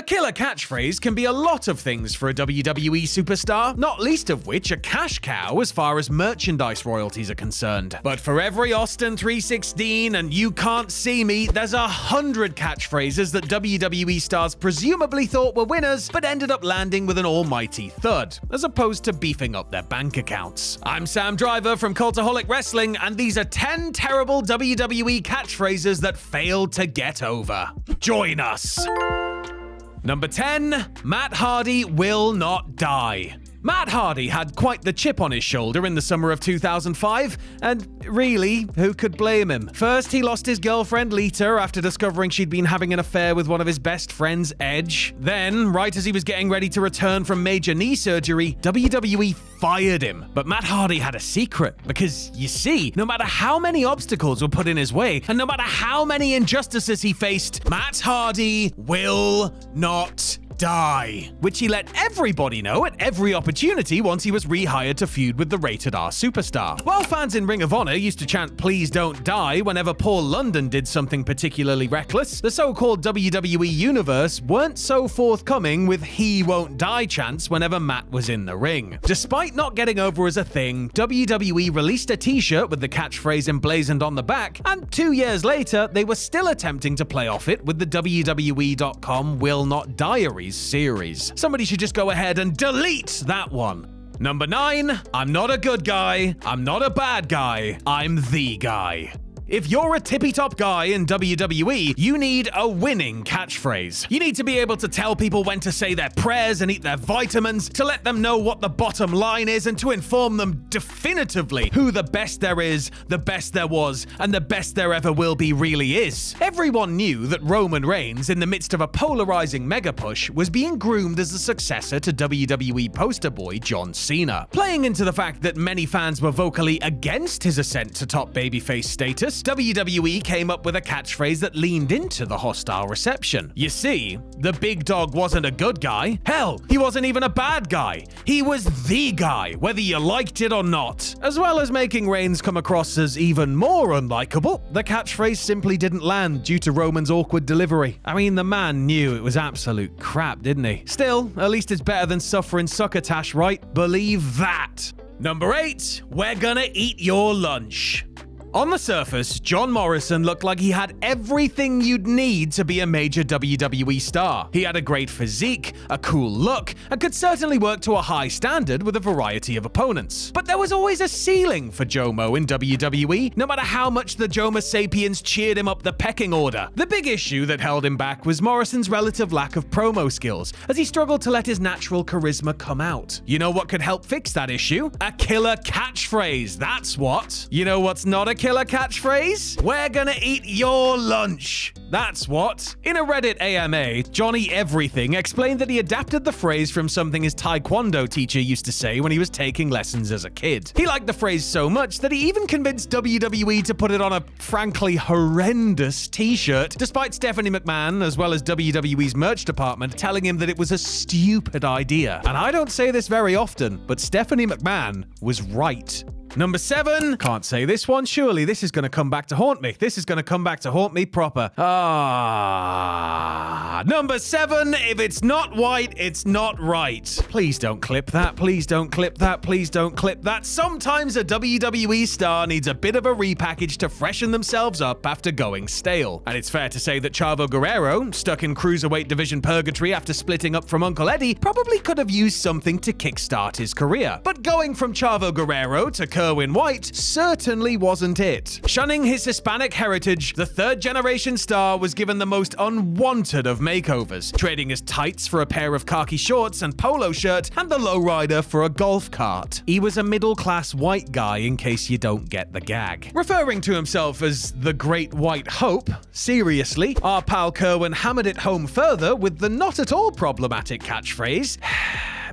A killer catchphrase can be a lot of things for a WWE superstar, not least of which a cash cow as far as merchandise royalties are concerned. But for every Austin 316 and you can't see me, there's 100 catchphrases that WWE stars presumably thought were winners, but ended up landing with an almighty thud, as opposed to beefing up their bank accounts. I'm Sam Driver from Cultaholic Wrestling, and these are 10 terrible WWE catchphrases that failed to get over. Join us! Number 10. Matt Hardy will not die. Matt Hardy had quite the chip on his shoulder in the summer of 2005, and really, who could blame him? First, he lost his girlfriend Lita after discovering she'd been having an affair with one of his best friends, Edge. Then, right as he was getting ready to return from major knee surgery, WWE fired him. But Matt Hardy had a secret, because, you see, no matter how many obstacles were put in his way, and no matter how many injustices he faced, Matt Hardy will not die, which he let everybody know at every opportunity once he was rehired to feud with the Rated R superstar. While fans in Ring of Honor used to chant "Please don't die" whenever Paul London did something particularly reckless, the so-called WWE Universe weren't so forthcoming with "He won't die" chants whenever Matt was in the ring. Despite not getting over as a thing, WWE released a t-shirt with the catchphrase emblazoned on the back, and 2 years later, they were still attempting to play off it with the WWE.com Will Not Diaries series. Somebody should just go ahead and delete that one. Number 9. I'm not a good guy. I'm not a bad guy. I'm the guy. If you're a tippy-top guy in WWE, you need a winning catchphrase. You need to be able to tell people when to say their prayers and eat their vitamins, to let them know what the bottom line is, and to inform them definitively who the best there is, the best there was, and the best there ever will be really is. Everyone knew that Roman Reigns, in the midst of a polarizing mega push, was being groomed as the successor to WWE poster boy John Cena. Playing into the fact that many fans were vocally against his ascent to top babyface status, WWE came up with a catchphrase that leaned into the hostile reception. You see, the big dog wasn't a good guy. Hell, he wasn't even a bad guy. He was the guy, whether you liked it or not. As well as making Reigns come across as even more unlikable, the catchphrase simply didn't land due to Roman's awkward delivery. I mean, the man knew it was absolute crap, didn't he? Still, at least it's better than suffering succotash, right? Believe that. Number 8. We're gonna eat your lunch. On the surface, John Morrison looked like he had everything you'd need to be a major WWE star. He had a great physique, a cool look, and could certainly work to a high standard with a variety of opponents. But there was always a ceiling for Jomo in WWE, no matter how much the Jomo Sapiens cheered him up the pecking order. The big issue that held him back was Morrison's relative lack of promo skills, as he struggled to let his natural charisma come out. You know what could help fix that issue? A killer catchphrase, that's what. You know what's not a killer catchphrase? We're gonna eat your lunch. That's what. In a Reddit AMA, Johnny Everything explained that he adapted the phrase from something his Taekwondo teacher used to say when he was taking lessons as a kid. He liked the phrase so much that he even convinced WWE to put it on a frankly horrendous t-shirt, despite Stephanie McMahon, as well as WWE's merch department, telling him that it was a stupid idea. And I don't say this very often, but Stephanie McMahon was right. Number 7. Can't say this one, surely. This is going to come back to haunt me. This is going to come back to haunt me proper. Number 7. If it's not white, it's not right. Please don't clip that. Please don't clip that. Please don't clip that. Sometimes a WWE star needs a bit of a repackage to freshen themselves up after going stale. And it's fair to say that Chavo Guerrero, stuck in cruiserweight division purgatory after splitting up from Uncle Eddie, probably could have used something to kickstart his career. But going from Chavo Guerrero to Kerwin White certainly wasn't it. Shunning his Hispanic heritage, the third-generation star was given the most unwanted of makeovers, trading his tights for a pair of khaki shorts and polo shirt, and the lowrider for a golf cart. He was a middle-class white guy, in case you don't get the gag. Referring to himself as the Great White Hope, seriously, our pal Kerwin hammered it home further with the not at all problematic catchphrase,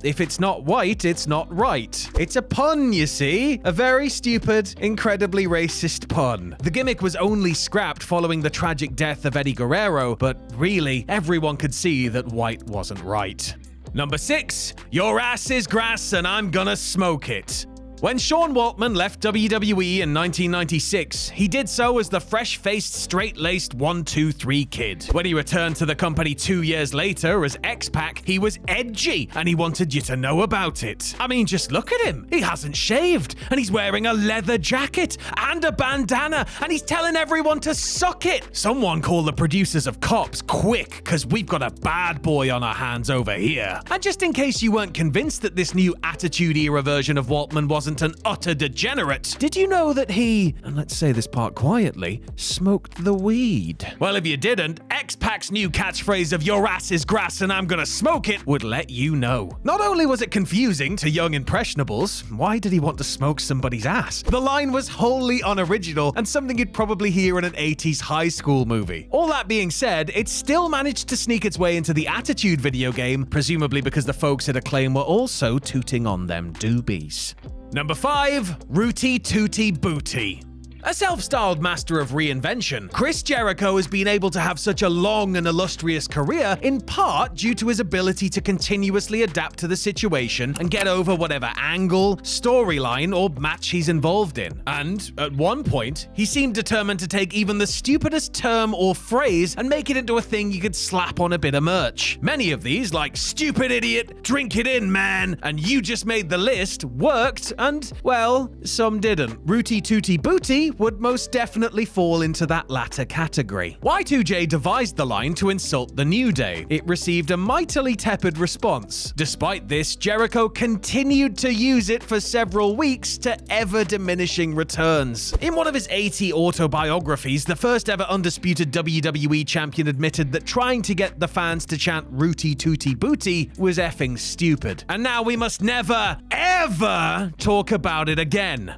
if it's not white, it's not right. It's a pun, you see. A very stupid, incredibly racist pun. The gimmick was only scrapped following the tragic death of Eddie Guerrero, but really, everyone could see that white wasn't right. Number 6. Your ass is grass and I'm gonna smoke it. When Sean Waltman left WWE in 1996, he did so as the fresh-faced, straight-laced 1-2-3 kid. When he returned to the company 2 years later as X-Pac, he was edgy, and he wanted you to know about it. I mean, just look at him. He hasn't shaved, and he's wearing a leather jacket and a bandana, and he's telling everyone to suck it. Someone call the producers of Cops quick, because we've got a bad boy on our hands over here. And just in case you weren't convinced that this new Attitude Era version of Waltman wasn't an utter degenerate, did you know that he, and let's say this part quietly, smoked the weed? Well, if you didn't, X-Pac's new catchphrase of "your ass is grass and I'm gonna smoke it" would let you know. Not only was it confusing to young impressionables, why did he want to smoke somebody's ass? The line was wholly unoriginal and something you'd probably hear in an 80s high school movie. All that being said, it still managed to sneak its way into the Attitude video game, presumably because the folks at Acclaim were also tooting on them doobies. Number 5. Rooty Tooty Booty. A self-styled master of reinvention, Chris Jericho has been able to have such a long and illustrious career in part due to his ability to continuously adapt to the situation and get over whatever angle, storyline, or match he's involved in. And, at one point, he seemed determined to take even the stupidest term or phrase and make it into a thing you could slap on a bit of merch. Many of these, like "stupid idiot," "drink it in, man," and "you just made the list," worked, and, well, some didn't. Rooty Tooty Booty would most definitely fall into that latter category. Y2J devised the line to insult the New Day. It received a mightily tepid response. Despite this, Jericho continued to use it for several weeks to ever-diminishing returns. In one of his 80 autobiographies, the first ever undisputed WWE champion admitted that trying to get the fans to chant "Rooty Tooty Booty" was effing stupid. And now we must never, ever talk about it again.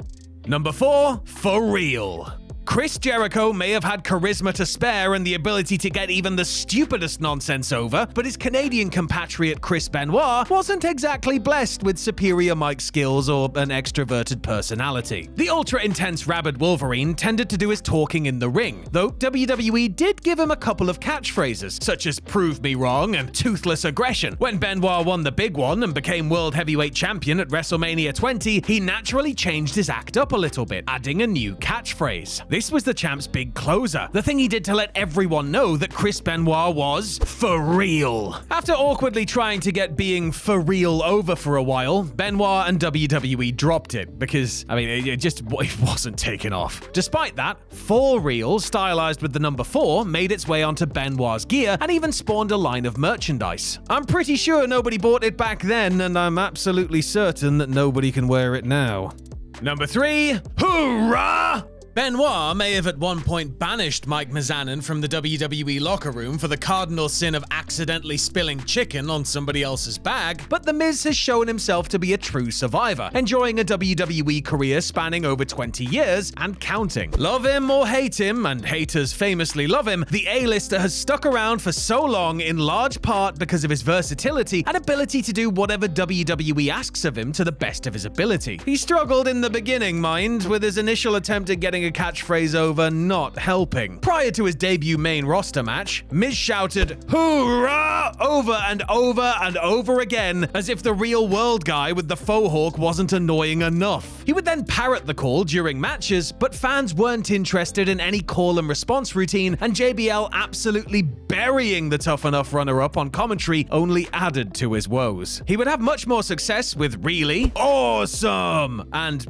Number 4. For real. Chris Jericho may have had charisma to spare and the ability to get even the stupidest nonsense over, but his Canadian compatriot Chris Benoit wasn't exactly blessed with superior mic skills or an extroverted personality. The ultra-intense rabid Wolverine tended to do his talking in the ring, though WWE did give him a couple of catchphrases, such as "prove me wrong" and "toothless aggression." When Benoit won the big one and became World Heavyweight Champion at WrestleMania 20, he naturally changed his act up a little bit, adding a new catchphrase. This was the champ's big closer, the thing he did to let everyone know that Chris Benoit was for real. After awkwardly trying to get being for real over for a while, Benoit and WWE dropped it because, it wasn't taking off. Despite that, for real, stylized with the number 4, made its way onto Benoit's gear and even spawned a line of merchandise. I'm pretty sure nobody bought it back then, and I'm absolutely certain that nobody can wear it now. Number 3. Hoorah! Benoit may have at one point banished Mike Mizanin from the WWE locker room for the cardinal sin of accidentally spilling chicken on somebody else's bag, but The Miz has shown himself to be a true survivor, enjoying a WWE career spanning over 20 years and counting. Love him or hate him, and haters famously love him, the A-lister has stuck around for so long in large part because of his versatility and ability to do whatever WWE asks of him to the best of his ability. He struggled in the beginning, mind, with his initial attempt at getting a catchphrase over not helping. Prior to his debut main roster match, Miz shouted "Hoorah!" over and over and over again, as if the real world guy with the faux hawk wasn't annoying enough. He would then parrot the call during matches, but fans weren't interested in any call and response routine, and JBL absolutely burying the Tough Enough runner-up on commentary only added to his woes. He would have much more success with "really awesome" and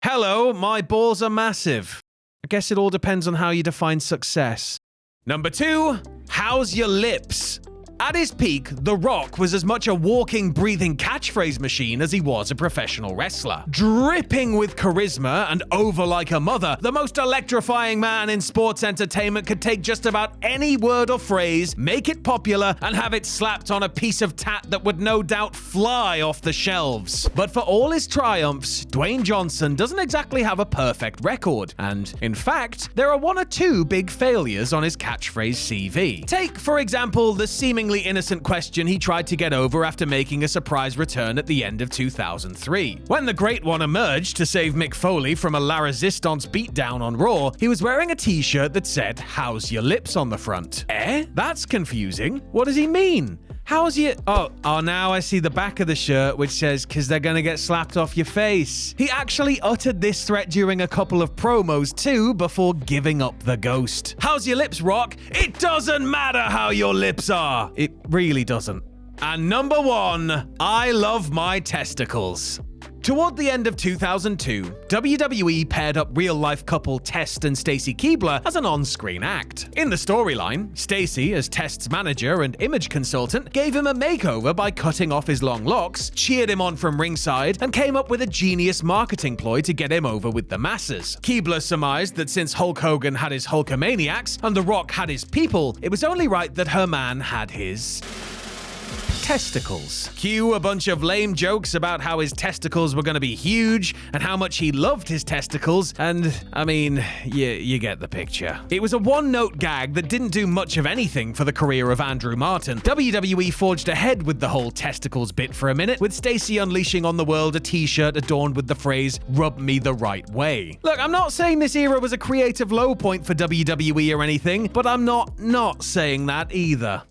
"hello, my balls are massive." I guess it all depends on how you define success. Number 2, how's your lips? At his peak, The Rock was as much a walking, breathing catchphrase machine as he was a professional wrestler. Dripping with charisma and over like a mother, the most electrifying man in sports entertainment could take just about any word or phrase, make it popular, and have it slapped on a piece of tat that would no doubt fly off the shelves. But for all his triumphs, Dwayne Johnson doesn't exactly have a perfect record, and in fact, there are 1 or 2 big failures on his catchphrase CV. Take, for example, the seemingly innocent question he tried to get over after making a surprise return at the end of 2003. When the Great One emerged to save Mick Foley from a La Resistance beatdown on Raw, he was wearing a t-shirt that said "How's your lips" on the front. That's confusing. What does he mean? how's your... Oh, now I see the back of the shirt, which says, "'Cause they're gonna get slapped off your face." He actually uttered this threat during a couple of promos too, before giving up the ghost. How's your lips, Rock? It doesn't matter how your lips are. It really doesn't. And number 1, I love my testicles. Toward the end of 2002, WWE paired up real-life couple Test and Stacy Keibler as an on-screen act. In the storyline, Stacy, as Test's manager and image consultant, gave him a makeover by cutting off his long locks, cheered him on from ringside, and came up with a genius marketing ploy to get him over with the masses. Keibler surmised that since Hulk Hogan had his Hulkamaniacs and The Rock had his people, it was only right that her man had his... testicles. Cue a bunch of lame jokes about how his testicles were going to be huge and how much he loved his testicles, and I mean, you get the picture. It was a one-note gag that didn't do much of anything for the career of Andrew Martin. WWE forged ahead with the whole testicles bit for a minute, with Stacy unleashing on the world a t-shirt adorned with the phrase, "Rub me the right way." Look, I'm not saying this era was a creative low point for WWE or anything, but I'm not saying that either.